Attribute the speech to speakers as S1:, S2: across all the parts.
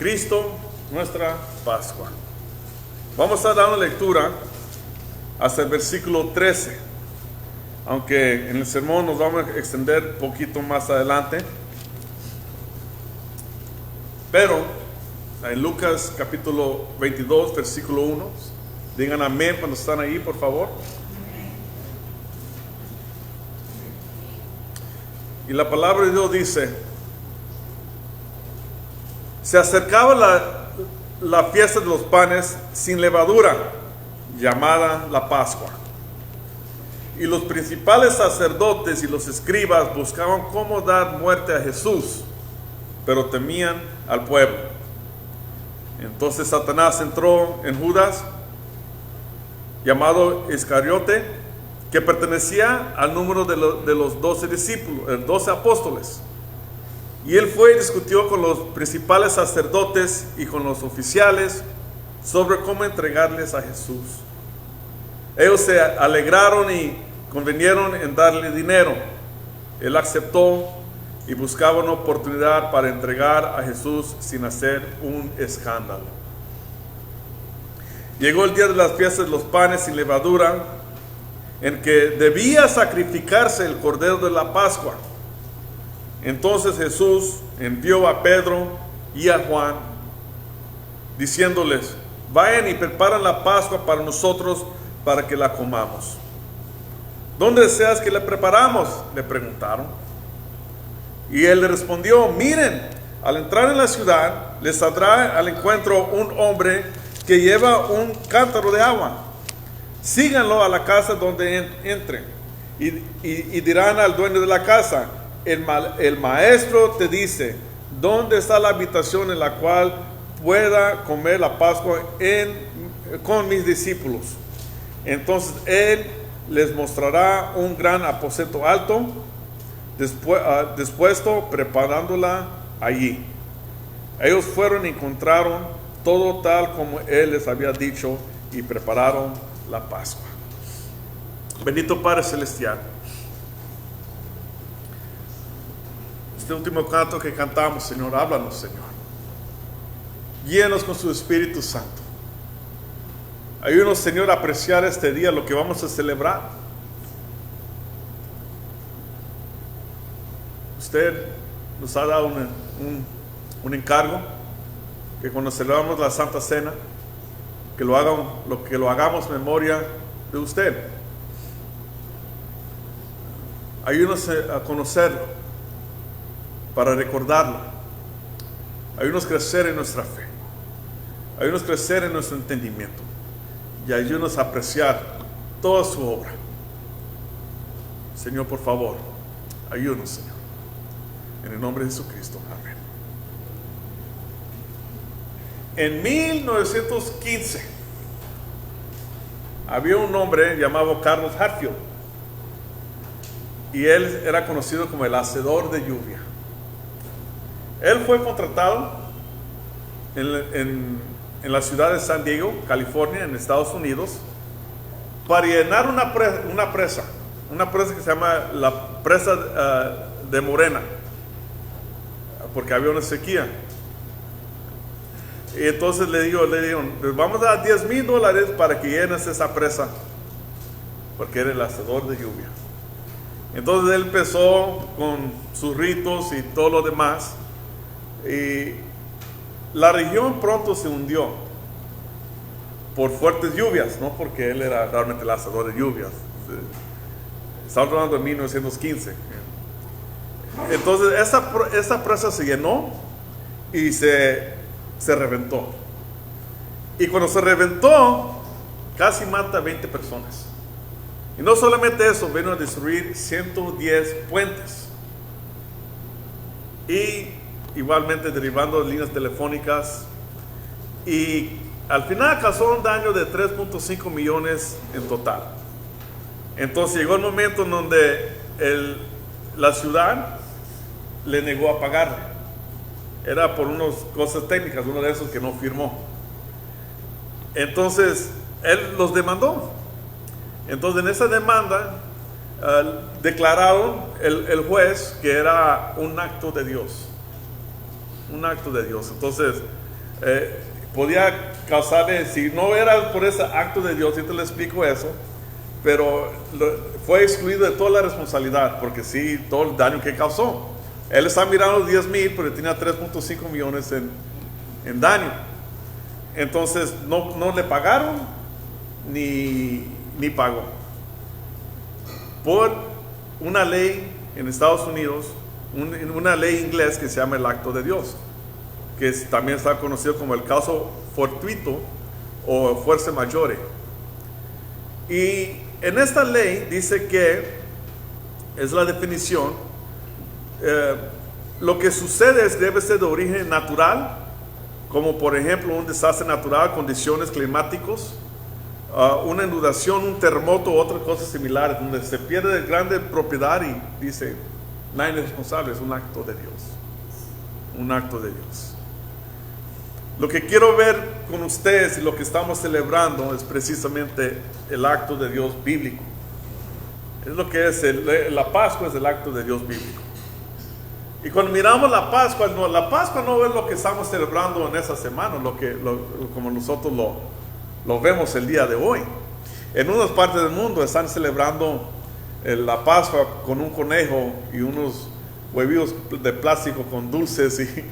S1: Cristo, nuestra Pascua. Vamos a dar una lectura hasta el versículo 13, aunque en el sermón nos vamos a extender un poquito más adelante. Pero en Lucas capítulo 22, versículo 1, digan amén cuando están ahí, por favor. Y la palabra de Dios dice: se acercaba la fiesta de los panes sin levadura, llamada la Pascua. Y los principales sacerdotes y los escribas buscaban cómo dar muerte a Jesús, pero temían al pueblo. Entonces Satanás entró en Judas, llamado Iscariote, que pertenecía al número de los 12 discípulos, 12 apóstoles. Y él fue y discutió con los principales sacerdotes y con los oficiales sobre cómo entregarles a Jesús. Ellos se alegraron y convinieron en darle dinero. Él aceptó y buscaba una oportunidad para entregar a Jesús sin hacer un escándalo. Llegó el día de las fiestas de los panes sin levadura, en que debía sacrificarse el cordero de la Pascua. Entonces Jesús envió a Pedro y a Juan, diciéndoles: vayan y preparen la Pascua para nosotros, para que la comamos. ¿Dónde deseas que la preparamos?, le preguntaron. Y él le respondió: miren, al entrar en la ciudad les saldrá al encuentro un hombre que lleva un cántaro de agua. Síganlo a la casa donde entren y dirán al dueño de la casa: el maestro te dice, ¿dónde está la habitación en la cual pueda comer la Pascua con mis discípulos? Entonces él les mostrará un gran aposento alto, dispuesto, preparándola allí. Ellos fueron y encontraron todo tal como él les había dicho y prepararon la Pascua. Bendito Padre Celestial, este último canto que cantamos, Señor, háblanos, Señor. Guíanos con su Espíritu Santo. Ayúdanos, Señor, a apreciar este día, lo que vamos a celebrar. Usted nos ha dado un encargo, que cuando celebramos la Santa Cena, que lo hagamos en memoria de usted. Ayúdanos a conocerlo, para recordarlo. Ayúdanos a crecer en nuestra fe. Ayúdanos a crecer en nuestro entendimiento. Y ayúdanos a apreciar toda su obra. Señor, por favor, ayúdanos, Señor. En el nombre de Jesucristo. Amén. En 1915 había un hombre llamado Carlos Hatfield, y él era conocido como el hacedor de lluvia. Él fue contratado en la ciudad de San Diego, California, en Estados Unidos, para llenar una presa que se llama la presa de Morena, porque había una sequía. Y entonces le digo, vamos a dar $10,000 para que llenes esa presa, porque era el hacedor de lluvia. Entonces él empezó con sus ritos y todo lo demás, y la región pronto se hundió por fuertes lluvias, no porque él era realmente el hacedor de lluvias. Estamos hablando de 1915. Entonces esa presa se llenó y se reventó. Y cuando se reventó, casi mata a 20 personas. Y no solamente eso, vino a destruir 110 puentes. Y igualmente derribando líneas telefónicas. Y al final causó un daño de 3.5 millones en total. Entonces llegó el momento en donde la ciudad le negó a pagarle. Era por unas cosas técnicas, uno de esos que no firmó. Entonces él los demandó. Entonces en esa demanda declararon el juez que era un acto de Dios. Un acto de Dios. Entonces podía causarle, si no era por ese acto de Dios, yo te le explico eso, pero fue excluido de toda la responsabilidad, porque sí, todo el daño que causó. Él está mirando 10,000, pero tenía 3.5 millones en daño. Entonces no le pagaron ni pagó. Por una ley en Estados Unidos, una ley inglesa que se llama el acto de Dios, que también está conocido como el caso fortuito o fuerza mayor. Y en esta ley dice que es la definición, lo que sucede debe ser de origen natural, como por ejemplo un desastre natural, condiciones climáticas, una inundación, un terremoto, otras cosas similares, donde se pierde grande propiedad y dice, nadie es responsable, es un acto de Dios. Un acto de Dios. Lo que quiero ver con ustedes y lo que estamos celebrando es precisamente el acto de Dios bíblico. Es lo que es, la Pascua es el acto de Dios bíblico. Y cuando miramos la Pascua no es lo que estamos celebrando en esa semana, como nosotros lo vemos el día de hoy. En unas partes del mundo están celebrando la Pascua con un conejo y unos huevillos de plástico con dulces y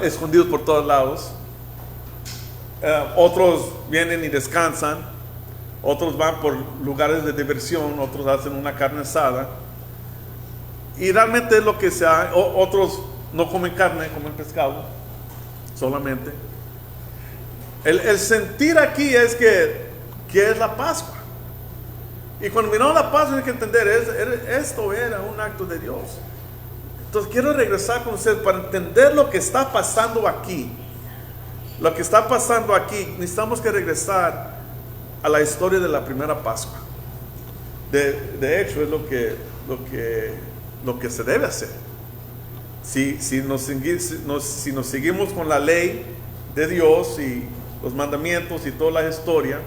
S1: escondidos por todos lados. Otros vienen y descansan, otros van por lugares de diversión, otros hacen una carne asada. Y realmente es lo que se ha, otros no comen carne, comen pescado solamente. El sentir aquí es que es la Pascua. Y cuando miramos la Pascua hay que entender, esto era un acto de Dios. Entonces quiero regresar con ustedes para entender lo que está pasando aquí. Lo que está pasando aquí, necesitamos que regresar a la historia de la primera Pascua. De hecho, es lo que se debe hacer. Si nos seguimos con la ley de Dios y los mandamientos y toda la historia,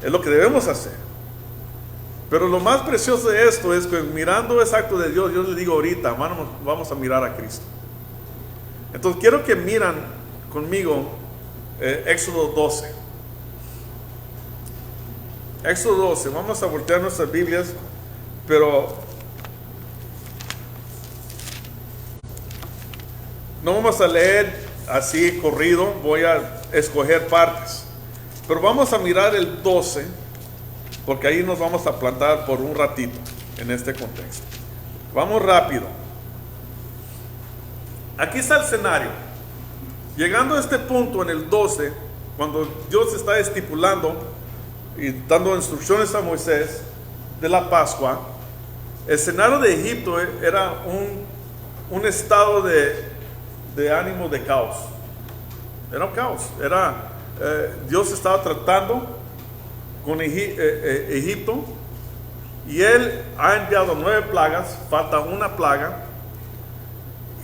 S1: es lo que debemos hacer. Pero lo más precioso de esto es que mirando ese acto de Dios, yo les digo ahorita, vamos a mirar a Cristo. Entonces quiero que miran conmigo Éxodo 12. Éxodo 12, vamos a voltear nuestras Biblias, pero no vamos a leer así corrido, voy a escoger partes. Pero vamos a mirar el 12, porque ahí nos vamos a plantar por un ratito en este contexto. Vamos rápido. Aquí está el escenario. Llegando a este punto en el 12, cuando Dios está estipulando y dando instrucciones a Moisés de la Pascua, el escenario de Egipto era un estado de ánimo de caos. Era un caos. Dios estaba tratando con Egipto y Él ha enviado 9 plagas, falta una plaga.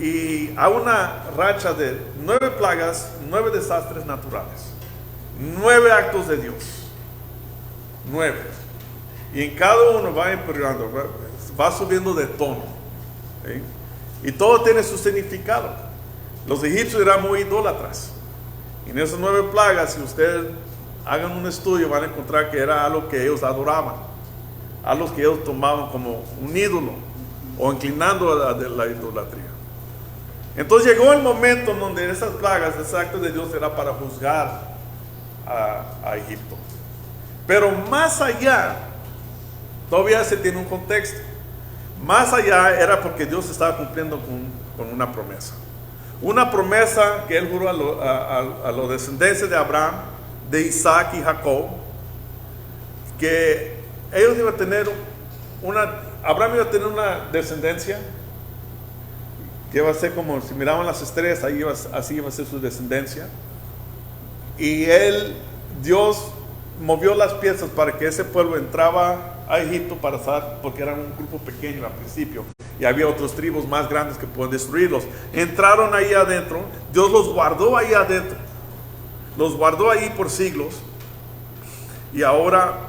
S1: Y hay una racha de 9 plagas, 9 desastres naturales, 9 actos de Dios, 9. Y en cada uno va empeorando, va subiendo de tono, ¿sí? Y todo tiene su significado. Los egipcios eran muy idólatras. Y en esas 9 plagas, si ustedes hagan un estudio, van a encontrar que era algo que ellos adoraban, algo que ellos tomaban como un ídolo o inclinando a la idolatría. Entonces llegó el momento en donde esas plagas, ese acto de Dios era para juzgar a Egipto. Pero más allá, todavía se tiene un contexto. Más allá era porque Dios estaba cumpliendo con una promesa. Una promesa que Él juró a los descendientes de Abraham, de Isaac y Jacob, que ellos iban a tener Abraham iba a tener una descendencia que iba a ser como si miraban las estrellas, así iba a ser su descendencia. Y Dios movió las piezas para que ese pueblo entraba a Egipto para estar, porque eran un grupo pequeño al principio, y había otras tribus más grandes que pueden destruirlos. Entraron ahí adentro, Dios los guardó ahí adentro, los guardó ahí por siglos, y ahora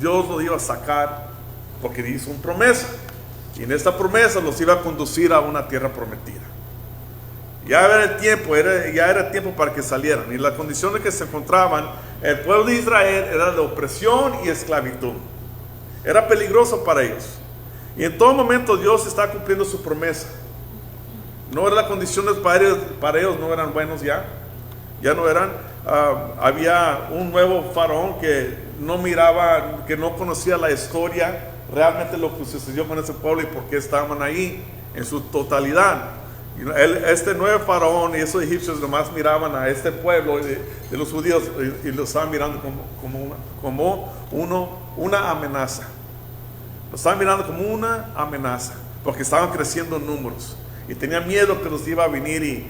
S1: Dios los iba a sacar porque hizo una promesa. Y en esta promesa los iba a conducir a una tierra prometida. Ya era el tiempo, ya era tiempo para que salieran. Y la condición en que se encontraban el pueblo de Israel era de opresión y esclavitud. Era peligroso para ellos. Y en todo momento Dios está cumpliendo su promesa. No eran las condiciones para ellos no eran buenos ya no eran. Había un nuevo faraón que no miraba, que no conocía la historia, realmente lo que sucedió con ese pueblo y por qué estaban ahí en su totalidad. Este nuevo faraón y esos egipcios nomás miraban a este pueblo de los judíos y lo estaban mirando como una amenaza. Lo estaban mirando como una amenaza porque estaban creciendo en números y tenían miedo que los iba a venir y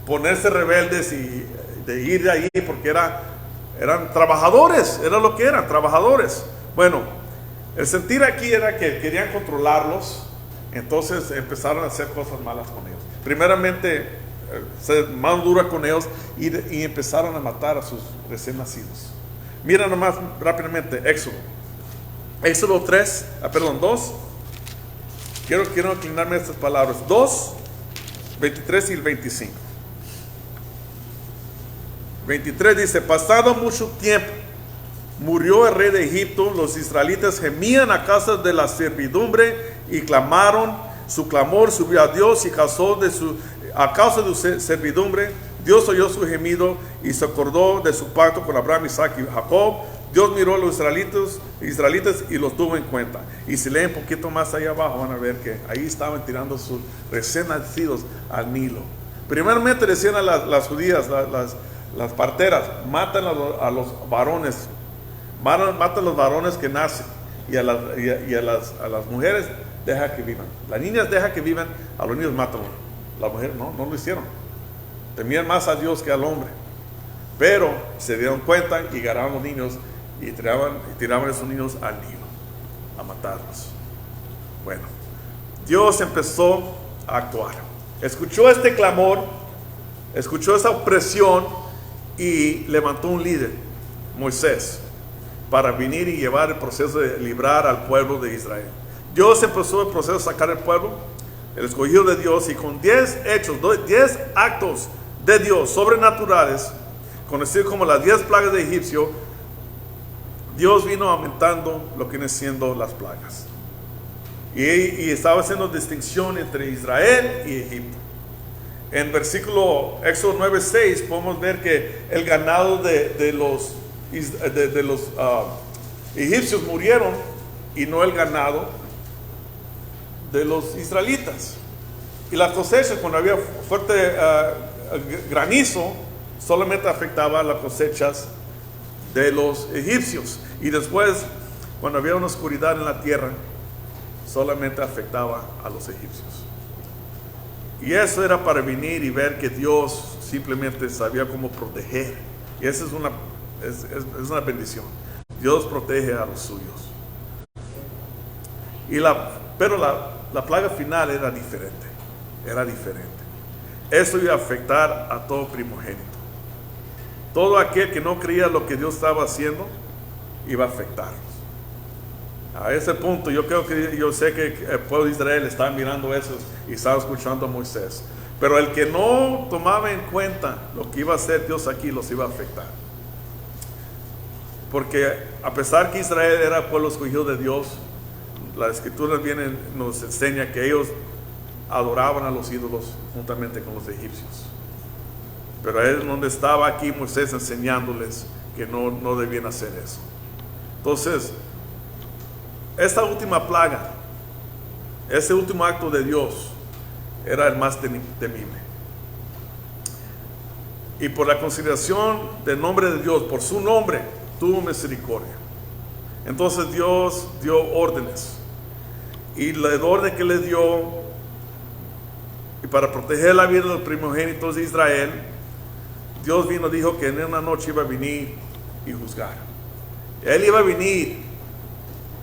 S1: ponerse rebeldes y de ir de ahí porque eran trabajadores, era lo que eran, trabajadores. Bueno, el sentir aquí era que querían controlarlos. Entonces empezaron a hacer cosas malas con ellos. Primeramente, ser más dura con ellos y empezaron a matar a sus recién nacidos. Mira nomás rápidamente, Éxodo 2. Quiero inclinarme a estas palabras. 2, 23 y el 25. 23 dice: pasado mucho tiempo, murió el rey de Egipto, los israelitas gemían a causa de la servidumbre y clamaron, su clamor subió a Dios y a causa de su servidumbre, Dios oyó su gemido y se acordó de su pacto con Abraham, Isaac y Jacob. Dios miró a los israelitas y los tuvo en cuenta. Y si leen un poquito más allá abajo van a ver que ahí estaban tirando sus recién nacidos al Nilo. Primeramente decían a las judías, las parteras, matan a los varones, matan a los varones que nacen y a las mujeres deja que vivan. Las niñas deja que vivan, a los niños matan. Las mujeres no lo hicieron. Temían más a Dios que al hombre. Pero se dieron cuenta y agarraron a los niños y tiraban a esos niños al Nilo a matarlos. Bueno, Dios empezó a actuar. Escuchó este clamor, escuchó esa opresión y levantó un líder, Moisés, para venir y llevar el proceso de librar al pueblo de Israel. Dios empezó el proceso de sacar al pueblo, el escogido de Dios, y con 10 actos de Dios sobrenaturales, conocidos como las 10 plagas de Egipcio, Dios vino aumentando lo que vienen siendo las plagas. Y estaba haciendo distinción entre Israel y Egipto. En versículo Éxodo 9:6 podemos ver que el ganado de los egipcios murieron y no el ganado de los israelitas. Y las cosechas, cuando había fuerte granizo, solamente afectaba las cosechas de los egipcios. Y después, cuando había una oscuridad en la tierra, solamente afectaba a los egipcios. Y eso era para venir y ver que Dios simplemente sabía cómo proteger. Y esa es una bendición. Dios protege a los suyos. Pero la plaga final era diferente. Eso iba a afectar a todo primogénito. Todo aquel que no creía lo que Dios estaba haciendo iba a afectarlos. A ese punto yo sé que el pueblo de Israel estaba mirando eso y estaba escuchando a Moisés. Pero el que no tomaba en cuenta lo que iba a hacer Dios aquí, los iba a afectar. Porque a pesar que Israel era el pueblo escogido de Dios, la escritura nos enseña que ellos adoraban a los ídolos juntamente con los egipcios. Pero es donde estaba aquí Moisés enseñándoles que no debían hacer eso. Entonces, esta última plaga, ese último acto de Dios, era el más temible. Y por la consideración del nombre de Dios, por su nombre, tuvo misericordia. Entonces Dios dio órdenes. Y el orden que le dio, y para proteger la vida de los primogénitos de Israel, Dios dijo que en una noche iba a venir y juzgar. Él iba a venir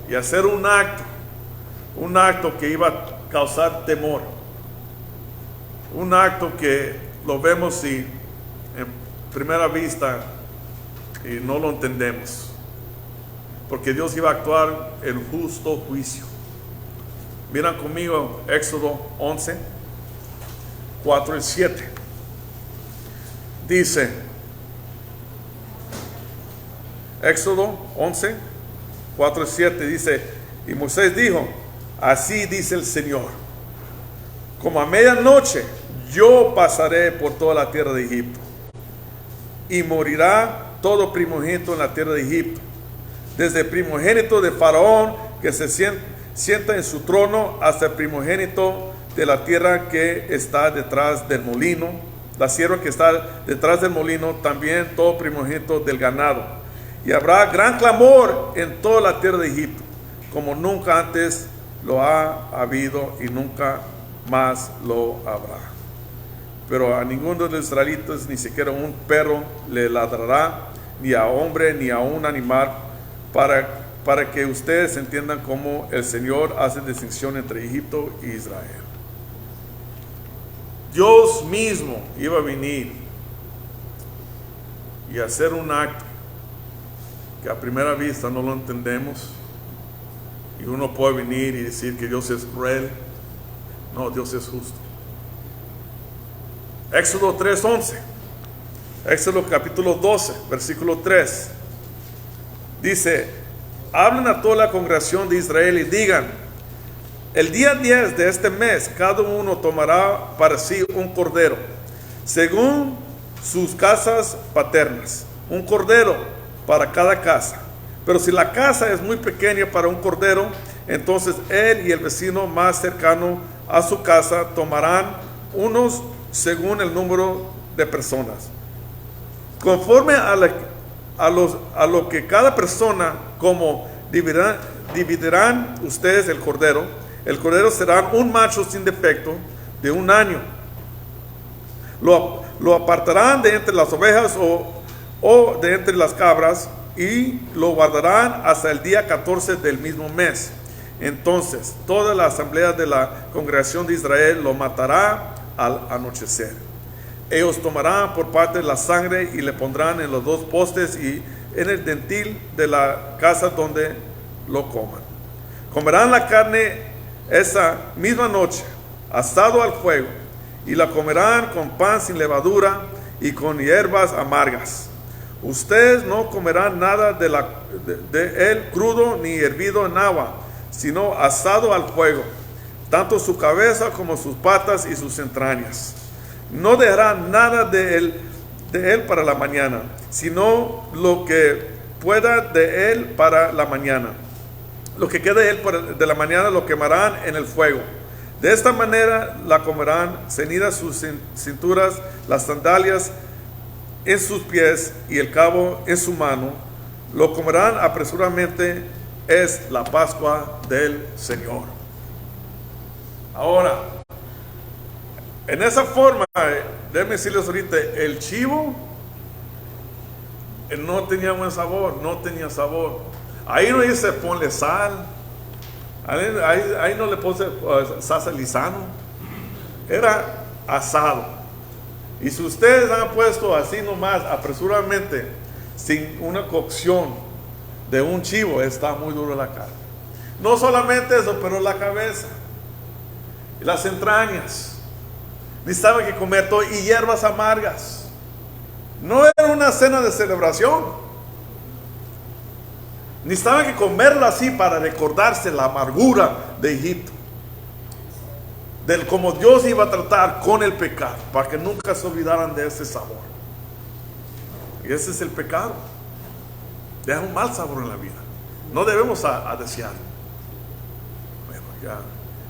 S1: y hacer un acto que iba a causar temor. Un acto que lo vemos y en primera vista y no lo entendemos. Porque Dios iba a actuar en justo juicio. Miran conmigo Éxodo 11. 4 y 7. Dice, Éxodo 11, 4 y 7 dice, y Moisés dijo, así dice el Señor, como a medianoche yo pasaré por toda la tierra de Egipto, y morirá todo primogénito en la tierra de Egipto, desde el primogénito de Faraón que se sienta en su trono, hasta el primogénito de la tierra que está detrás del molino, la sierva que está detrás del molino, también todo primogénito del ganado. Y habrá gran clamor en toda la tierra de Egipto, como nunca antes lo ha habido y nunca más lo habrá. Pero a ninguno de los israelitas, ni siquiera un perro le ladrará, ni a hombre, ni a un animal, para que ustedes entiendan cómo el Señor hace distinción entre Egipto y Israel. Dios mismo iba a venir y hacer un acto que a primera vista no lo entendemos, y uno puede venir y decir que Dios es cruel. No, Dios es justo. Éxodo 3:11, Éxodo capítulo 12, versículo 3, dice, hablen a toda la congregación de Israel y digan, el día 10 de este mes cada uno tomará para sí un cordero, según sus casas paternas, un cordero para cada casa. Pero si la casa es muy pequeña para un cordero, entonces él y el vecino más cercano a su casa tomarán unos según el número de personas, conforme a lo que cada persona, como dividirán ustedes el cordero. El cordero será un macho sin defecto de 1 año. Lo apartarán de entre las ovejas o de entre las cabras, y lo guardarán hasta el día 14 del mismo mes. Entonces toda la asamblea de la congregación de Israel lo matará al anochecer. Ellos tomarán por parte la sangre y le pondrán en los 2 postes y en el dentil de la casa donde lo coman. Comerán la carne esa misma noche, asado al fuego, y la comerán con pan sin levadura y con hierbas amargas. Ustedes no comerán nada de él crudo ni hervido en agua, sino asado al fuego, tanto su cabeza como sus patas y sus entrañas. No dejarán nada de él para la mañana, sino lo que pueda de él para la mañana. Lo que quede de él de la mañana lo quemarán en el fuego. De esta manera la comerán, ceñidas sus cinturas, las sandalias en sus pies y el cabo en su mano. Lo comerán apresuradamente, es la Pascua del Señor. Ahora, en esa forma, déjenme decirles ahorita, el chivo no tenía buen sabor, no tenía sabor. Ahí no dice ponle sal, ahí no le puse salsa Lizano, era asado. Y si ustedes han puesto así nomás, apresuradamente, sin una cocción de un chivo, está muy duro la carne. No solamente eso, pero la cabeza, las entrañas, necesitaban que comer todo, y hierbas amargas. No era una cena de celebración. Necesitaban que comerlo así para recordarse la amargura de Egipto, del cómo Dios iba a tratar con el pecado, para que nunca se olvidaran de ese sabor. Y ese es el pecado. Deja un mal sabor en la vida. No debemos a desear. Bueno, ya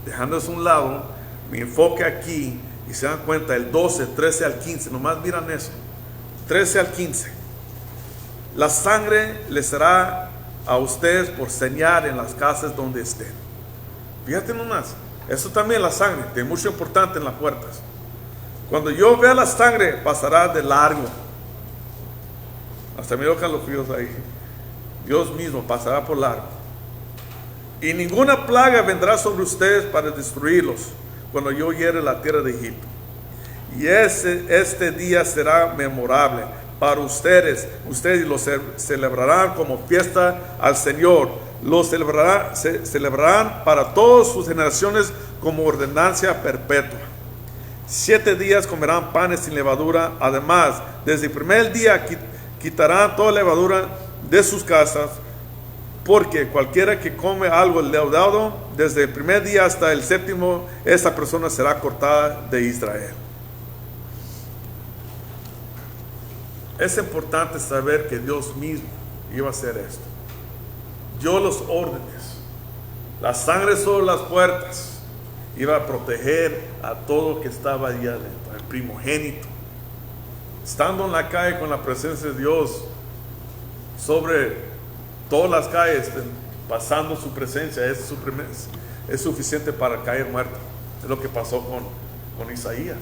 S1: dejando eso a un lado, mi enfoque aquí, y se dan cuenta, el 12, 13 al 15, nomás miran eso, 13 al 15. La sangre les será a ustedes por señal en las casas donde estén. Fíjate nomás, eso también, la sangre, de mucho importante en las puertas. Cuando yo vea la sangre, pasará de largo. Hasta me tocan los fríos ahí. Dios mismo pasará por largo. Y ninguna plaga vendrá sobre ustedes para destruirlos cuando yo hiere la tierra de Egipto. Y este día será memorable para ustedes. Ustedes lo celebrarán como fiesta al Señor. Lo celebrarán para todas sus generaciones como ordenancia perpetua. 7 días comerán panes sin levadura. Además, desde el primer día quitarán toda levadura de sus casas, porque cualquiera que come algo leudado, desde el primer día hasta el 7º, esa persona será cortada de Israel. Es importante saber que Dios mismo iba a hacer esto. Dio los órdenes. La sangre sobre las puertas iba a proteger a todo que estaba allí adentro, el primogénito. Estando en la calle con la presencia de Dios sobre todas las calles, pasando su presencia, es suficiente para caer muerto. Es lo que pasó con Isaías.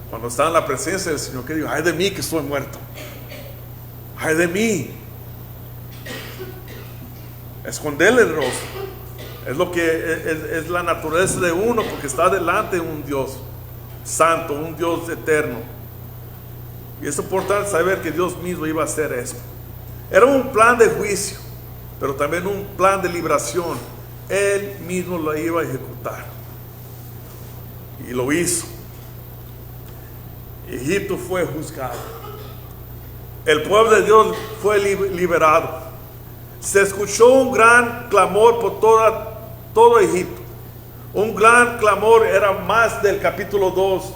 S1: Cuando estaba en la presencia del Señor, que dijo: ay de mí que estoy muerto, ay de mí. Esconderle el rostro es lo que es la naturaleza de uno, porque está delante de un Dios santo, un Dios eterno. Y es importante saber que Dios mismo iba a hacer esto. Era un plan de juicio, pero también un plan de liberación. Él mismo lo iba a ejecutar, y lo hizo. Egipto fue juzgado, el pueblo de Dios fue liberado. Se escuchó un gran clamor por todo Egipto. Un gran clamor, era más del capítulo 2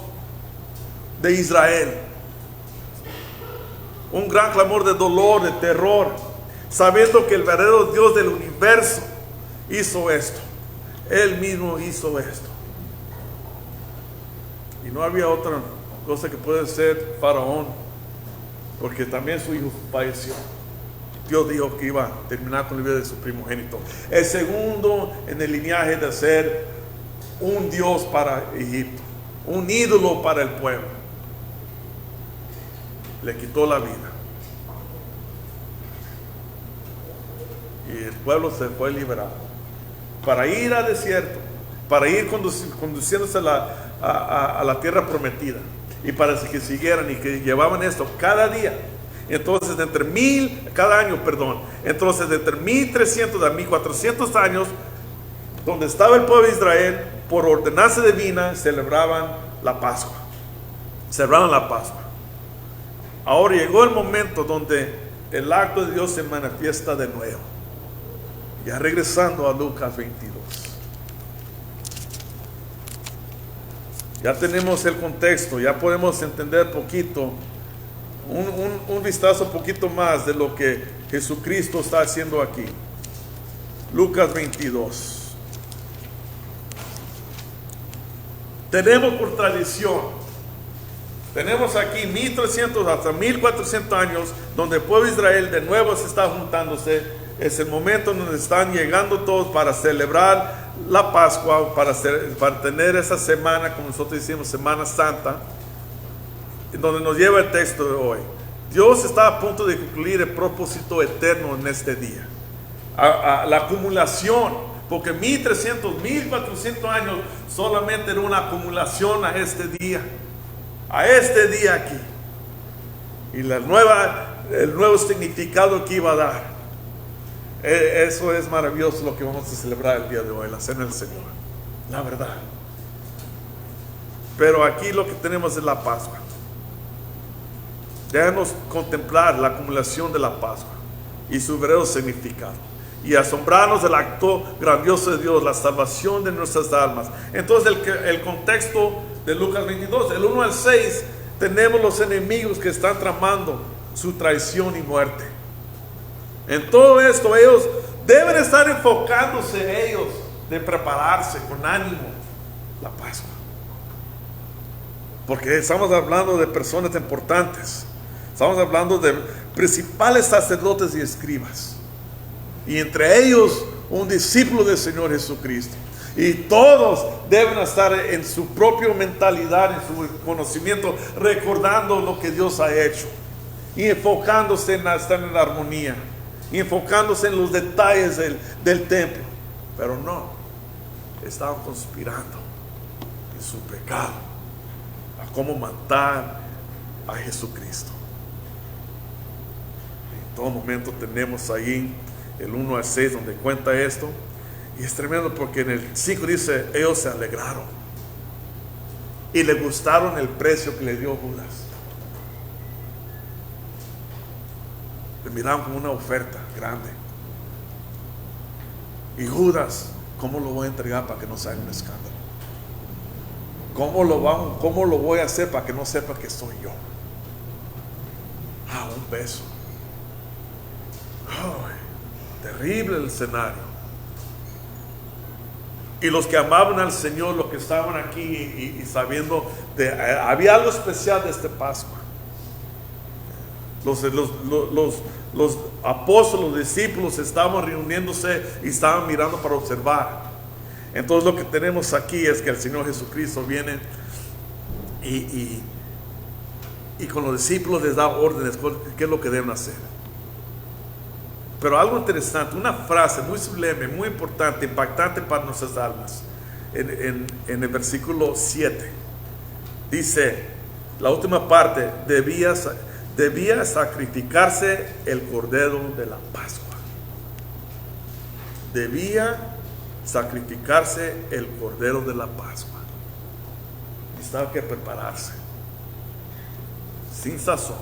S1: de Israel. Un gran clamor de dolor, de terror, sabiendo que el verdadero Dios del universo hizo esto. Él mismo hizo esto. Y no había otra cosa que puede ser Faraón, porque también su hijo falleció. Dios dijo que iba a terminar con la vida de su primogénito, el segundo en el linaje de ser un Dios para Egipto, un ídolo para el pueblo. Le quitó la vida, y el pueblo se fue liberado para ir al desierto, para ir conduciéndose a la tierra prometida, y para que siguieran y que llevaban esto cada día. Entonces, cada año, entonces de entre 1300 a 1400 años, donde estaba el pueblo de Israel, por ordenanza divina, celebraban la Pascua. Ahora llegó el momento donde el acto de Dios se manifiesta de nuevo. Ya regresando a Lucas 22. Ya tenemos el contexto, ya podemos entender poquito, un vistazo poquito más de lo que Jesucristo está haciendo aquí. Lucas 22. Tenemos por tradición, tenemos aquí 1300 hasta 1400 años, donde el pueblo de Israel de nuevo se está juntándose. Es el momento donde están llegando todos para celebrar la Pascua, para tener esa semana, como nosotros decimos, Semana Santa, donde nos lleva el texto de hoy. Dios está a punto de concluir el propósito eterno en este día. La acumulación, porque 1300, 1400 años solamente era una acumulación a este día aquí. Y el nuevo significado que iba a dar. Eso es maravilloso, lo que vamos a celebrar el día de hoy, la cena del Señor, la verdad. Pero aquí lo que tenemos es la Pascua. Debemos contemplar la acumulación de la Pascua y su verdadero significado, y asombrarnos del acto grandioso de Dios, la salvación de nuestras almas. Entonces el contexto de Lucas 22, el 1 al 6, tenemos los enemigos que están tramando su traición y muerte. En todo esto ellos deben estar enfocándose de prepararse con ánimo la Pascua, porque estamos hablando de personas importantes. Estamos hablando de principales sacerdotes y escribas, y entre ellos un discípulo del Señor Jesucristo. Y todos deben estar en su propia mentalidad, en su conocimiento, recordando lo que Dios ha hecho, y enfocándose en estar en la armonía, y enfocándose en los detalles del templo. Pero no, estaban conspirando en su pecado, a cómo matar a Jesucristo. En todo momento tenemos ahí el 1 al 6 donde cuenta esto, y es tremendo porque en el 5 dice: ellos se alegraron. y le gustaron el precio que le dio Judas. Le miraron como una oferta grande. Y Judas, ¿cómo lo voy a entregar para que no se haga un escándalo? ¿Cómo lo voy a hacer para que no sepa que soy yo? Un beso. Terrible el escenario. Y los que amaban al Señor, los que estaban aquí y sabiendo, había algo especial de este Pascua. Los apóstoles, los discípulos estaban reuniéndose y estaban mirando para observar. Entonces lo que tenemos aquí es que el Señor Jesucristo viene y con los discípulos les da órdenes, qué es lo que deben hacer. Pero algo interesante, una frase muy sublime, muy importante, impactante para nuestras almas. En el versículo 7 dice, la última parte, debía sacrificarse el cordero de la Pascua. Debía sacrificarse el cordero de la Pascua. Necesitaba que prepararse, sin sazón,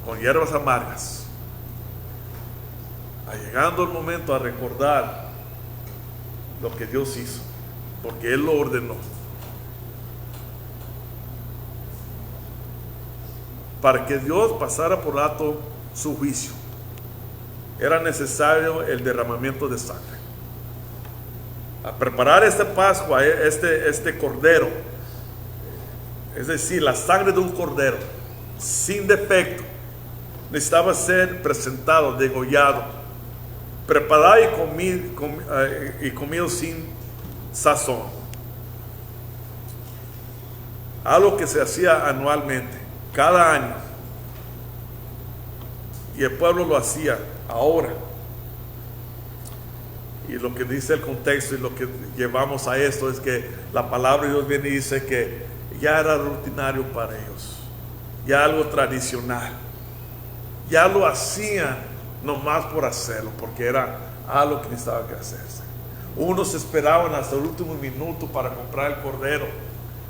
S1: con hierbas amargas. Llegando el momento a recordar lo que Dios hizo, porque Él lo ordenó. Para que Dios pasara por alto su juicio, era necesario el derramamiento de sangre. A preparar esta Pascua, este cordero, es decir, la sangre de un cordero sin defecto, necesitaba ser presentado, degollado, preparado y comido sin sazón. Algo que se hacía anualmente, cada año, y el pueblo lo hacía ahora. Y lo que dice el contexto y lo que llevamos a esto es que la palabra de Dios viene y dice que ya era rutinario para ellos, ya algo tradicional, ya lo hacían nomás por hacerlo, porque era algo que necesitaba que hacerse. Unos esperaban hasta el último minuto para comprar el cordero.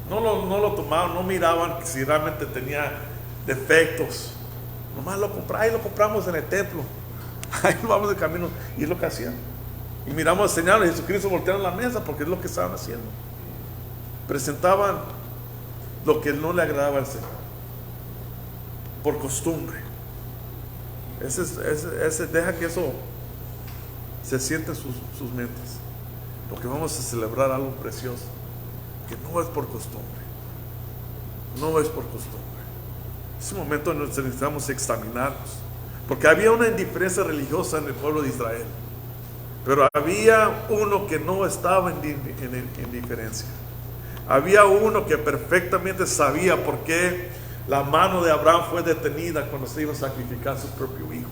S1: No lo tomaban, no miraban si realmente tenía defectos. Nomás lo compraban, ahí lo compramos en el templo. Ahí vamos de camino. Y es lo que hacían. Y miramos al Señor y Jesucristo voltearon la mesa, porque es lo que estaban haciendo. Presentaban lo que no le agradaba al Señor, por costumbre. Deja que eso se siente en sus mentes, porque vamos a celebrar algo precioso que no es por costumbre. No es por costumbre. Es un momento en el que necesitamos examinarnos, porque había una indiferencia religiosa en el pueblo de Israel, pero había uno que no estaba en indiferencia. Había uno que perfectamente sabía por qué la mano de Abraham fue detenida cuando se iba a sacrificar a su propio hijo.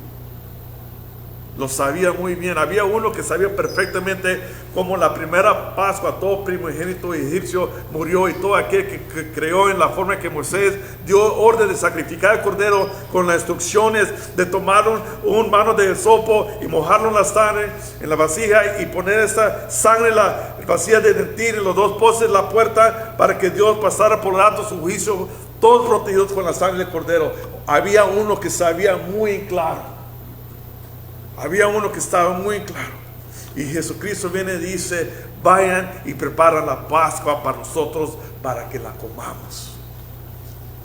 S1: Lo sabía muy bien. Había uno que sabía perfectamente cómo la primera Pascua, todo primogénito egipcio murió, y todo aquel que creó en la forma que Moisés dio orden de sacrificar el cordero, con las instrucciones de tomar un mano de hisopo y mojarlo en la sangre, en la vasija, y poner esta sangre en la vasija de dentir en los dos postes de la puerta, para que Dios pasara por alto su juicio, todos protegidos con la sangre del cordero. Había uno que sabía muy claro. Había uno que estaba muy claro. Y Jesucristo viene y dice: vayan y preparan la Pascua para nosotros, para que la comamos.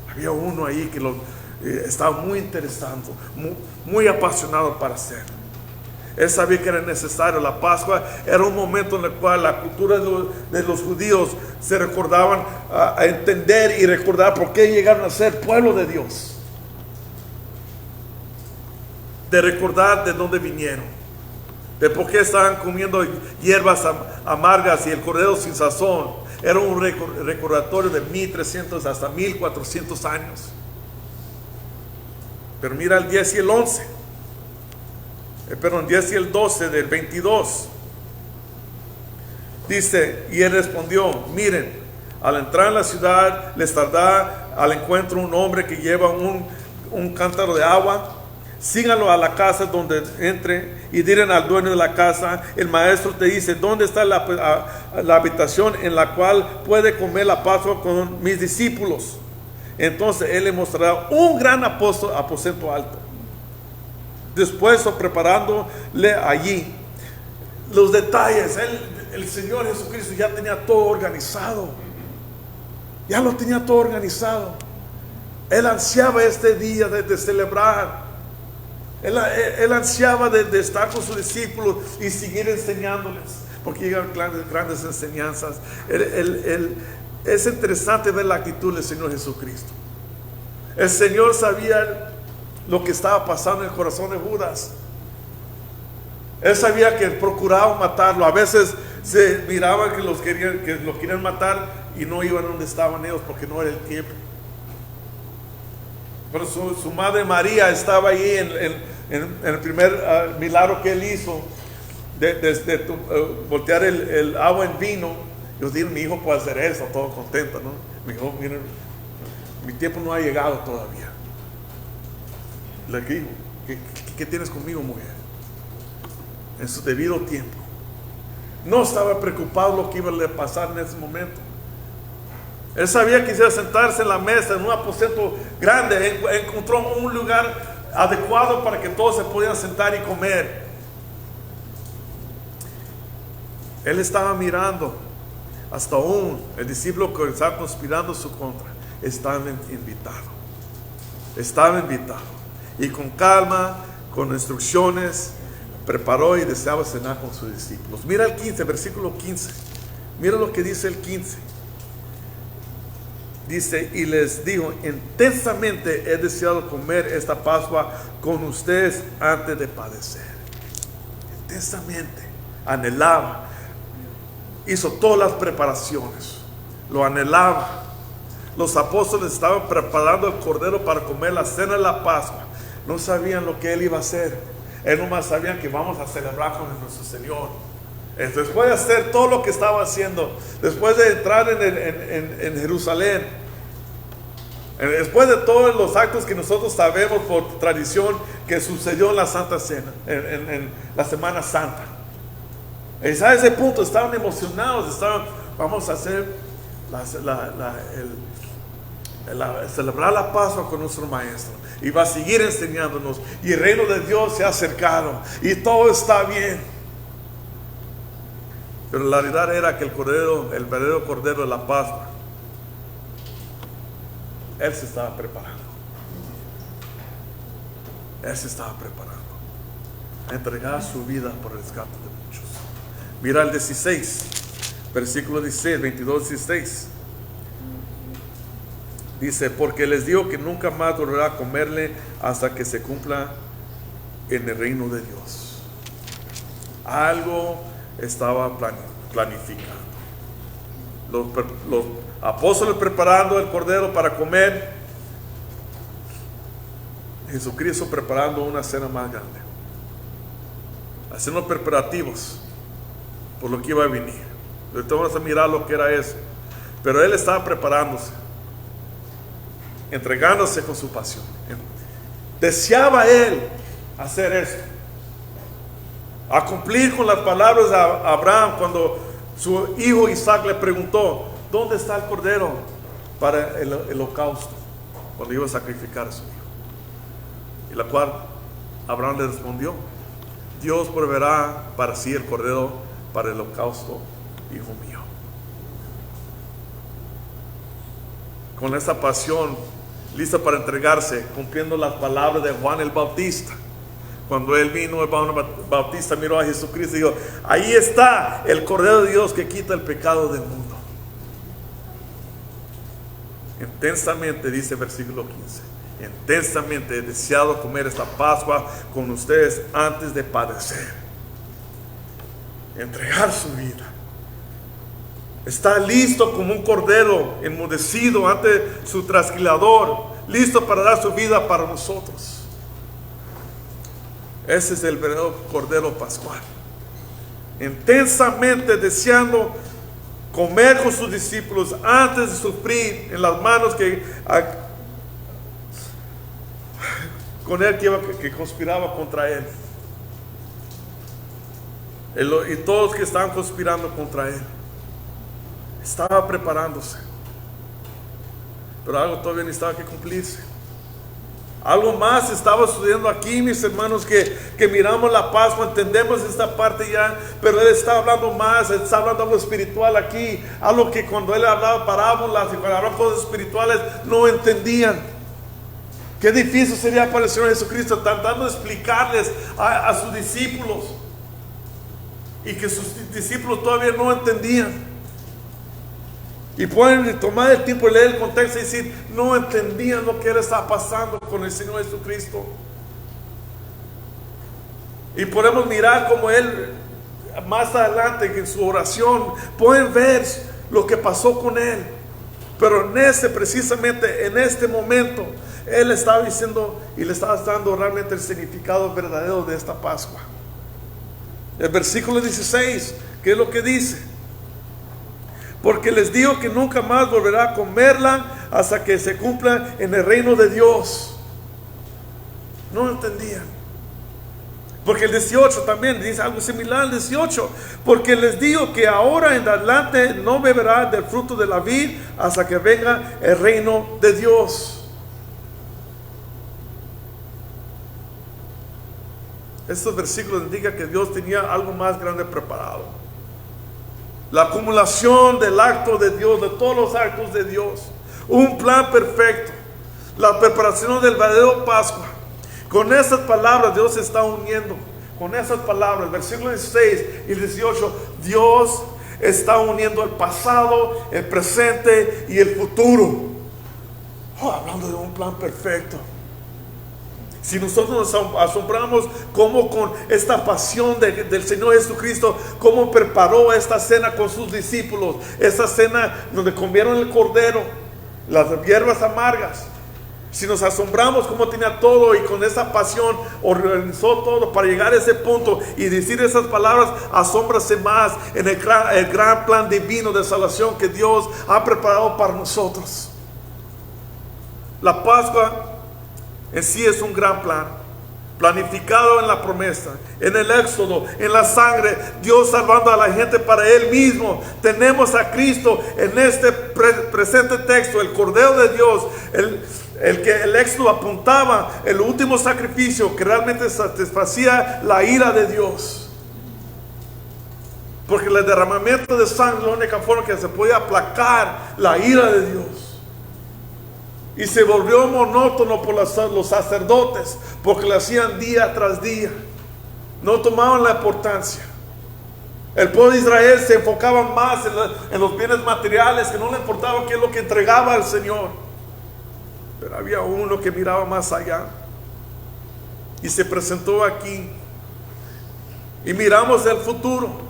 S1: Había uno ahí que estaba muy interesado, muy apasionado para hacerlo. Él sabía que era necesario. La Pascua era un momento en el cual la cultura de los judíos se recordaban a entender y recordar por qué llegaron a ser pueblo de Dios. De recordar de dónde vinieron, de por qué estaban comiendo hierbas amargas y el cordero sin sazón. Era un recordatorio de 1300 hasta 1400 años. Pero mira el 10 y el 11. Perdón, 10 y el 12 del 22. Dice: y él respondió: miren, al entrar en la ciudad les dará al encuentro un hombre que lleva un cántaro de agua. Síganlo a la casa donde entre, y dirán al dueño de la casa: el maestro te dice, ¿dónde está la habitación en la cual puede comer la Pascua con mis discípulos? Entonces él le mostrará un gran aposento alto, dispuesto, preparándole allí. Los detalles, el Señor Jesucristo ya tenía todo organizado. Ya lo tenía todo organizado. Él ansiaba este día de celebrar. Él ansiaba de estar con sus discípulos y seguir enseñándoles, porque llegan grandes enseñanzas. Es interesante ver la actitud del Señor Jesucristo. El Señor sabía lo que estaba pasando en el corazón de Judas. Él sabía que procuraban matarlo. A veces se miraba que lo querían matar y no iban donde estaban ellos porque no era el tiempo. Pero su madre María estaba ahí en el primer milagro que él hizo, de voltear el agua en vino. Yo dije: mi hijo puede hacer eso, todo contento, ¿no? Me dijo: miren, mi tiempo no ha llegado todavía. Le dijo: ¿qué tienes conmigo, mujer? En su debido tiempo. No estaba preocupado lo que iba a pasar en ese momento. Él sabía que quisiera sentarse en la mesa, en un aposento grande. Encontró un lugar adecuado para que todos se pudieran sentar y comer. Él estaba mirando. Hasta aún el discípulo que estaba conspirando su contra estaba invitado. Estaba invitado. Y con calma, con instrucciones, preparó y deseaba cenar con sus discípulos. Mira el 15, versículo 15. Mira lo que dice el 15. Dice: y les dijo: intensamente he deseado comer esta Pascua con ustedes antes de padecer. Intensamente anhelaba. Hizo todas las preparaciones. Lo anhelaba. Los apóstoles estaban preparando el cordero para comer la cena de la Pascua. No sabían lo que él iba a hacer. Él nomás sabían que vamos a celebrar con nuestro Señor. Después de hacer todo lo que estaba haciendo, después de entrar en Jerusalén, después de todos los actos que nosotros sabemos por tradición que sucedió en la Santa Cena, en la Semana Santa, a ese punto estaban emocionados, vamos a hacer celebrar la Pascua con nuestro Maestro, y va a seguir enseñándonos, y el reino de Dios se ha acercado y todo está bien. Pero la realidad era que el verdadero cordero de la Pascua, él se estaba preparando. Él se estaba preparando a entregar su vida por el rescate de muchos. Mira el 16, versículo 16, 22, 16. Dice: porque les digo que nunca más volverá a comerle hasta que se cumpla en el reino de Dios. Algo estaba planificando. Los apóstoles preparando el cordero para comer. Jesucristo preparando una cena más grande. Haciendo preparativos por lo que iba a venir. Ahorita vamos a mirar lo que era eso. Pero él estaba preparándose, entregándose con su pasión. Deseaba él hacer eso, a cumplir con las palabras de Abraham cuando su hijo Isaac le preguntó: ¿dónde está el cordero para el holocausto? Cuando iba a sacrificar a su hijo. Y la cual Abraham le respondió: Dios proveerá para sí el cordero para el holocausto, hijo mío. Con esa pasión, lista para entregarse, cumpliendo las palabras de Juan el Bautista. Cuando él vino, Juan el Bautista miró a Jesucristo y dijo: ahí está el Cordero de Dios que quita el pecado del mundo. Intensamente, dice el versículo 15, intensamente he deseado comer esta Pascua con ustedes antes de padecer. Entregar su vida. Está listo como un cordero enmudecido ante su trasquilador, listo para dar su vida para nosotros. Ese es el verdadero cordero pascual. Intensamente deseando comer con sus discípulos antes de sufrir en las manos con él que conspiraba contra él. Y todos que estaban conspirando contra él. Estaba preparándose. Pero algo todavía necesitaba que cumplirse. Algo más estaba sucediendo aquí, mis hermanos, que miramos la Pascua, entendemos esta parte ya, pero él está hablando más, él está hablando algo espiritual aquí, algo que cuando él hablaba parábolas y cuando hablaba cosas espirituales no entendían. Qué difícil sería para el Señor Jesucristo tratando de explicarles a sus discípulos, y que sus discípulos todavía no entendían. Y pueden tomar el tiempo de leer el contexto y decir, no entendían lo que él estaba pasando con el Señor Jesucristo. Y podemos mirar como él, más adelante en su oración, pueden ver lo que pasó con él. Pero precisamente en este momento, él estaba diciendo y le estaba dando realmente el significado verdadero de esta Pascua. El versículo 16, ¿qué es lo que dice? Porque les digo que nunca más volverá a comerla hasta que se cumpla en el reino de Dios. No entendían. Porque el 18 también dice algo similar al 18. Porque les digo que ahora en adelante no beberá del fruto de la vid hasta que venga el reino de Dios. Estos versículos indican que Dios tenía algo más grande preparado. La acumulación del acto de Dios, de todos los actos de Dios. Un plan perfecto. La preparación del verdadero Pascua. Con esas palabras Dios se está uniendo. Con esas palabras, el versículo 16 y el 18, Dios está uniendo el pasado, el presente y el futuro. Hablando de un plan perfecto. Si nosotros nos asombramos cómo con esta pasión del Señor Jesucristo, cómo preparó esta cena con sus discípulos, esta cena donde comieron el cordero, las hierbas amargas. Si nos asombramos cómo tenía todo y con esa pasión organizó todo para llegar a ese punto y decir esas palabras, asómbrase más en el gran plan divino de salvación que Dios ha preparado para nosotros. La Pascua en sí es un gran plan, planificado en la promesa, en el éxodo, en la sangre, Dios salvando a la gente para Él mismo. Tenemos a Cristo en este presente texto, el Cordero de Dios, el que el éxodo apuntaba, el último sacrificio que realmente satisfacía la ira de Dios. Porque el derramamiento de sangre es la única forma que se podía aplacar la ira de Dios. Y se volvió monótono por los sacerdotes, porque lo hacían día tras día. No tomaban la importancia. El pueblo de Israel se enfocaba más en los bienes materiales, que no le importaba qué es lo que entregaba al Señor. Pero había uno que miraba más allá. Y se presentó aquí. Y miramos el futuro,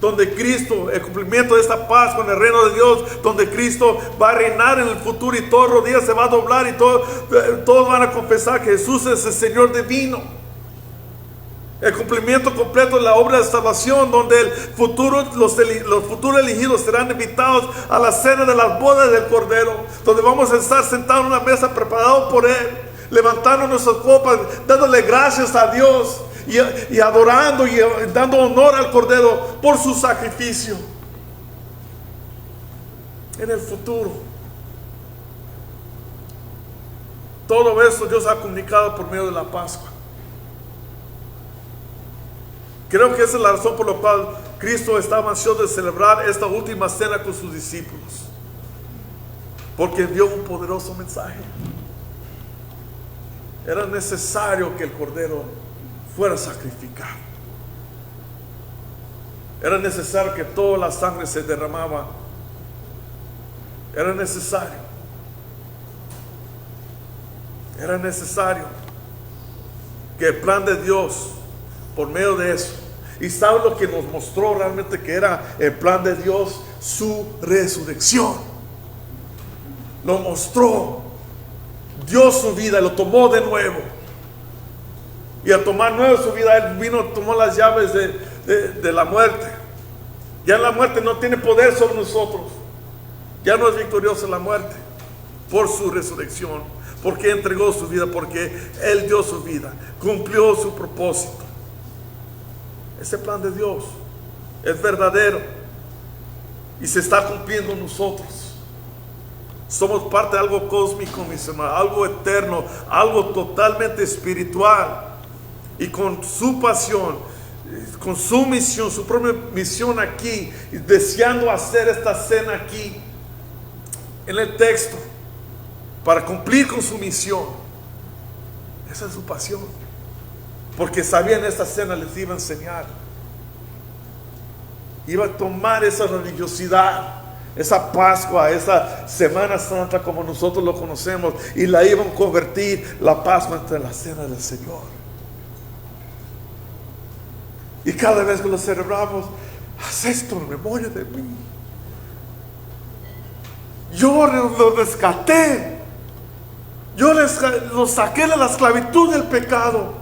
S1: donde Cristo, el cumplimiento de esta Pascua en el reino de Dios, donde Cristo va a reinar en el futuro y todas rodillas se va a doblar y todos van a confesar que Jesús es el Señor divino. El cumplimiento completo de la obra de salvación, donde los futuros elegidos serán invitados a la cena de las bodas del Cordero, donde vamos a estar sentados en una mesa preparados por Él, levantando nuestras copas, dándole gracias a Dios. Y adorando y dando honor al Cordero por su sacrificio. En el futuro, todo esto Dios ha comunicado por medio de la Pascua. Creo que esa es la razón por la cual Cristo estaba ansioso de celebrar esta última cena con sus discípulos, porque dio un poderoso mensaje. Era necesario que el Cordero fuera sacrificado. Era necesario que toda la sangre se derramaba. Era necesario. Era necesario que el plan de Dios, por medio de eso, y sabe lo que nos mostró realmente que era el plan de Dios, su resurrección. Lo mostró. Dio su vida y lo tomó de nuevo. Y al tomar nuevo su vida, Él tomó las llaves de la muerte. Ya la muerte no tiene poder sobre nosotros. Ya no es victoriosa la muerte por su resurrección, porque entregó su vida, porque Él dio su vida, cumplió su propósito. Ese plan de Dios es verdadero y se está cumpliendo en nosotros. Somos parte de algo cósmico, mis hermanos, algo eterno, algo totalmente espiritual. Y con su pasión, con su misión, su propia misión aquí, y deseando hacer esta cena aquí, en el texto, para cumplir con su misión. Esa es su pasión. Porque sabían esta cena les iba a enseñar. Iba a tomar esa religiosidad, esa Pascua, esa Semana Santa como nosotros lo conocemos, y la iban a convertir la Pascua entre la cena del Señor. Y cada vez que lo celebramos, haz esto en memoria de mí. Yo lo rescaté. Yo lo saqué de la esclavitud del pecado.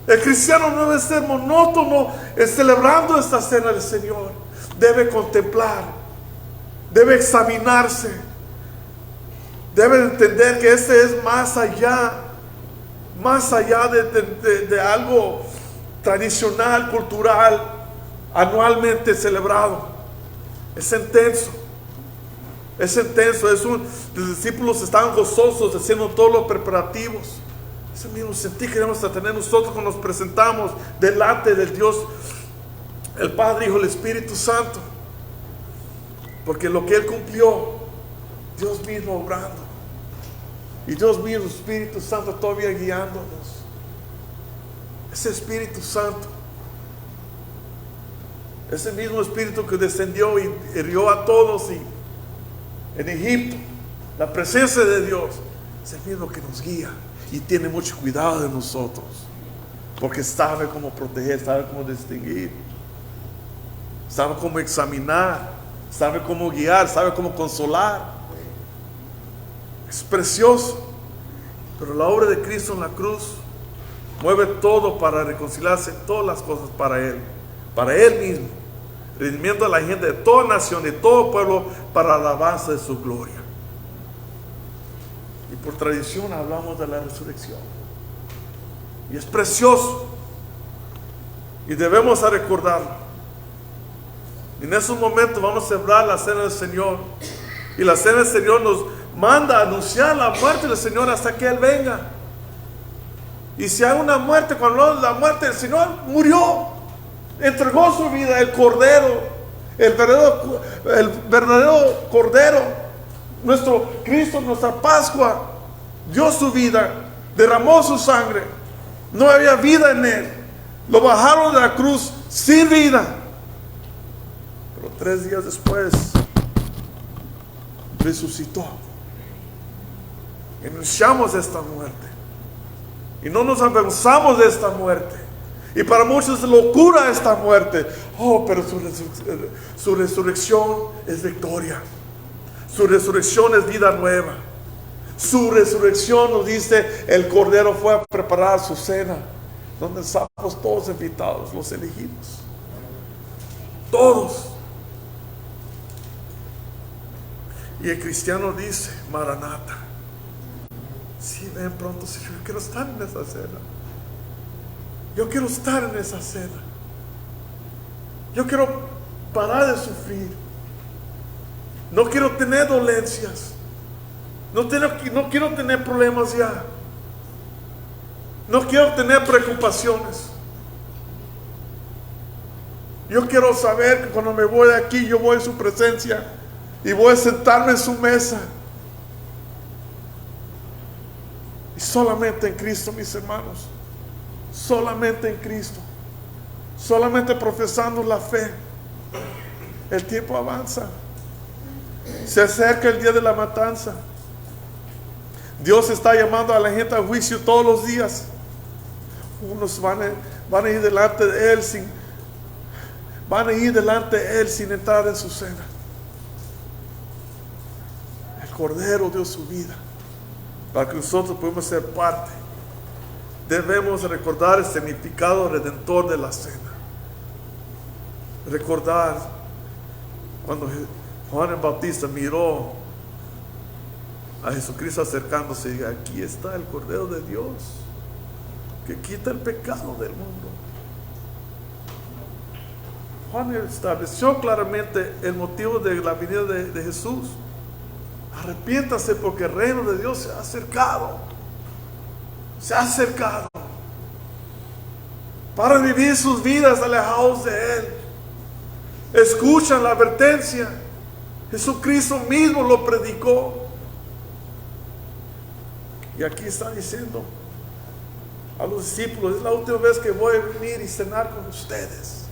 S1: El cristiano no debe ser monótono celebrando esta cena del Señor. Debe contemplar, debe examinarse, debe entender que este es más allá de algo tradicional, cultural, anualmente celebrado. Es intenso. Los discípulos estaban gozosos haciendo todos los preparativos. Ese mismo sentir queremos tener nosotros cuando nos presentamos delante del Dios, el Padre, Hijo y el Espíritu Santo. Porque lo que Él cumplió, Dios mismo obrando. Y Dios mismo, Espíritu Santo, todavía guiándonos. Ese Espíritu Santo, ese mismo Espíritu que descendió y hirió a todos en Egipto, la presencia de Dios, es el mismo que nos guía y tiene mucho cuidado de nosotros, porque sabe cómo proteger, sabe cómo distinguir, sabe cómo examinar, sabe cómo guiar, sabe cómo consolar. Es precioso. Pero la obra de Cristo en la cruz mueve todo para reconciliarse todas las cosas para Él mismo, redimiendo a la gente de toda nación, de todo pueblo, para la alabanza de su gloria. Y por tradición hablamos de la resurrección, y es precioso, y debemos recordarlo. En esos momentos vamos a celebrar la cena del Señor, y la cena del Señor nos manda a anunciar la muerte del Señor hasta que Él venga. Y si hay una muerte, cuando hablamos de la muerte, el Señor murió, entregó su vida, el Cordero, el verdadero Cordero, nuestro Cristo, nuestra Pascua, dio su vida, derramó su sangre, no había vida en Él, lo bajaron de la cruz sin vida, pero 3 días después resucitó. Anunciamos esta muerte y no nos avergonzamos de esta muerte. Y para muchos es locura esta muerte. Oh, pero su resurrección es victoria. Su resurrección es vida nueva. Su resurrección, nos dice, el Cordero fue a preparar su cena, donde estamos todos invitados, los elegidos. Todos. Y el cristiano dice, Maranata. Si ven pronto, Señor, yo quiero estar en esa cena. Yo quiero estar en esa cena. Yo quiero parar de sufrir. No quiero tener dolencias. No quiero tener problemas ya. No quiero tener preocupaciones. Yo quiero saber que cuando me voy de aquí, yo voy a su presencia y voy a sentarme en su mesa. Y solamente en Cristo, mis hermanos, solamente en Cristo, solamente profesando la fe, el tiempo avanza. Se acerca el día de la matanza. Dios está llamando a la gente a juicio todos los días. Unos van a ir delante de Él sin entrar en su cena. El Cordero dio su vida para que nosotros podamos ser parte. Debemos recordar el significado redentor de la cena. Recordar cuando Juan el Bautista miró a Jesucristo acercándose y aquí está el Cordero de Dios que quita el pecado del mundo. Juan estableció claramente el motivo de la venida de Jesús. Arrepiéntase porque el reino de Dios se ha acercado. Se ha acercado. Para vivir sus vidas alejados de Él. Escuchan la advertencia. Jesucristo mismo lo predicó. Y aquí está diciendo a los discípulos: es la última vez que voy a venir y cenar con ustedes.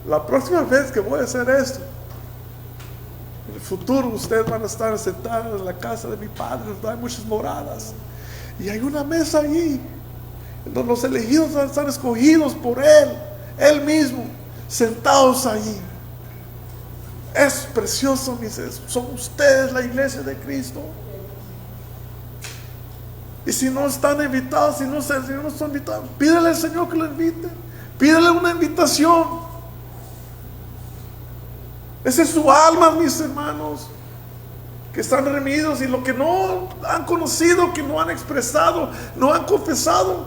S1: La próxima vez que voy a hacer esto, en el futuro ustedes van a estar sentados en la casa de mi Padre. Hay muchas moradas y hay una mesa allí donde los elegidos están escogidos por Él mismo, sentados allí. Es precioso, mis hermanos. Son ustedes la iglesia de Cristo. Y si no están invitados, si no están invitados, pídele al Señor que lo invite. Pídele una invitación. Esa es su alma, mis hermanos, que están reunidos, y lo que no han conocido, que no han expresado, no han confesado.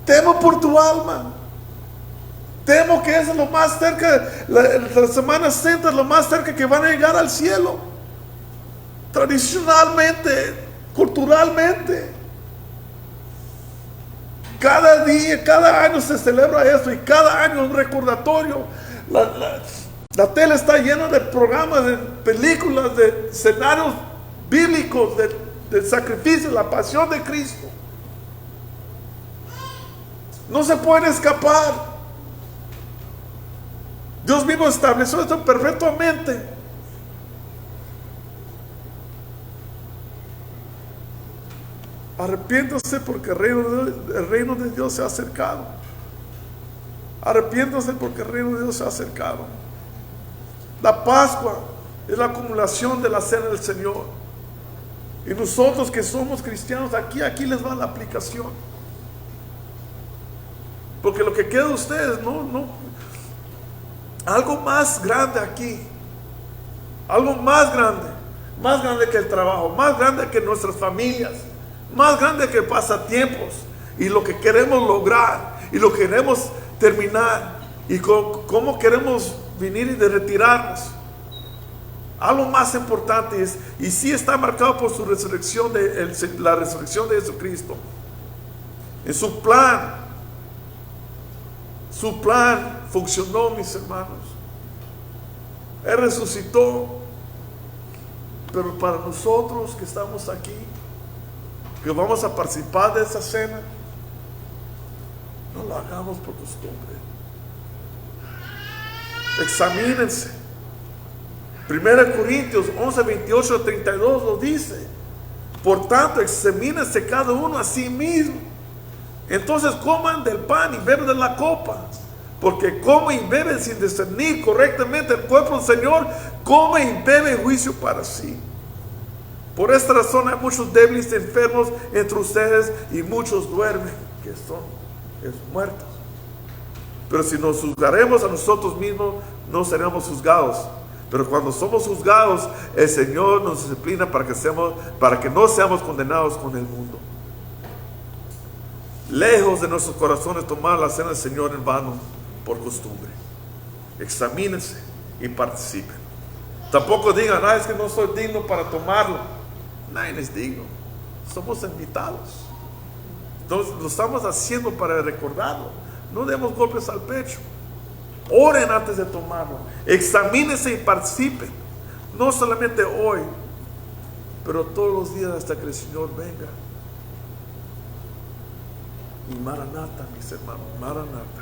S1: Temo por tu alma. Temo que es lo más cerca, la Semana Santa es lo más cerca que van a llegar al cielo. Tradicionalmente, culturalmente. Cada día, cada año se celebra esto, y cada año un recordatorio. La tele está llena de programas, de películas, de escenarios bíblicos, del sacrificio, la pasión de Cristo. No se pueden escapar. Dios mismo estableció esto perfectamente. Arrepiéntase porque el reino de Dios se ha acercado. Arrepiéntase porque el reino de Dios se ha acercado. La Pascua es la acumulación de la cena del Señor. Y nosotros que somos cristianos, aquí les va la aplicación. Porque lo que queda de ustedes, algo más grande aquí. Algo más grande que el trabajo, más grande que nuestras familias, más grande que pasatiempos, y lo que queremos lograr, y lo que queremos terminar, y cómo queremos venir y de retirarnos. Algo más importante es, y sí está marcado por su resurrección, la resurrección de Jesucristo. En su plan funcionó, mis hermanos. Él resucitó, pero para nosotros que estamos aquí, que vamos a participar de esa cena, no lo hagamos por costumbre. Examínense. 1 Corintios 11, 28 a 32 lo dice. Por tanto, examínense cada uno a sí mismo. Entonces coman del pan y beban de la copa. Porque comen y beben sin discernir correctamente el cuerpo del Señor, comen y beben juicio para sí. Por esta razón hay muchos débiles y enfermos entre ustedes, y muchos duermen, que son muertos. Pero si nos juzgaremos a nosotros mismos, no seremos juzgados. Pero cuando somos juzgados, el Señor nos disciplina para que no seamos condenados con el mundo. Lejos de nuestros corazones tomar la cena del Señor en vano por costumbre. Examínense y participen. Tampoco digan: es que no soy digno para tomarlo. Nadie es digno. Somos invitados. Entonces lo estamos haciendo para recordarlo. No demos golpes al pecho. Oren antes de tomarlo. Examínense y participen. No solamente hoy, pero todos los días hasta que el Señor venga. Y Maranata, mis hermanos, Maranata.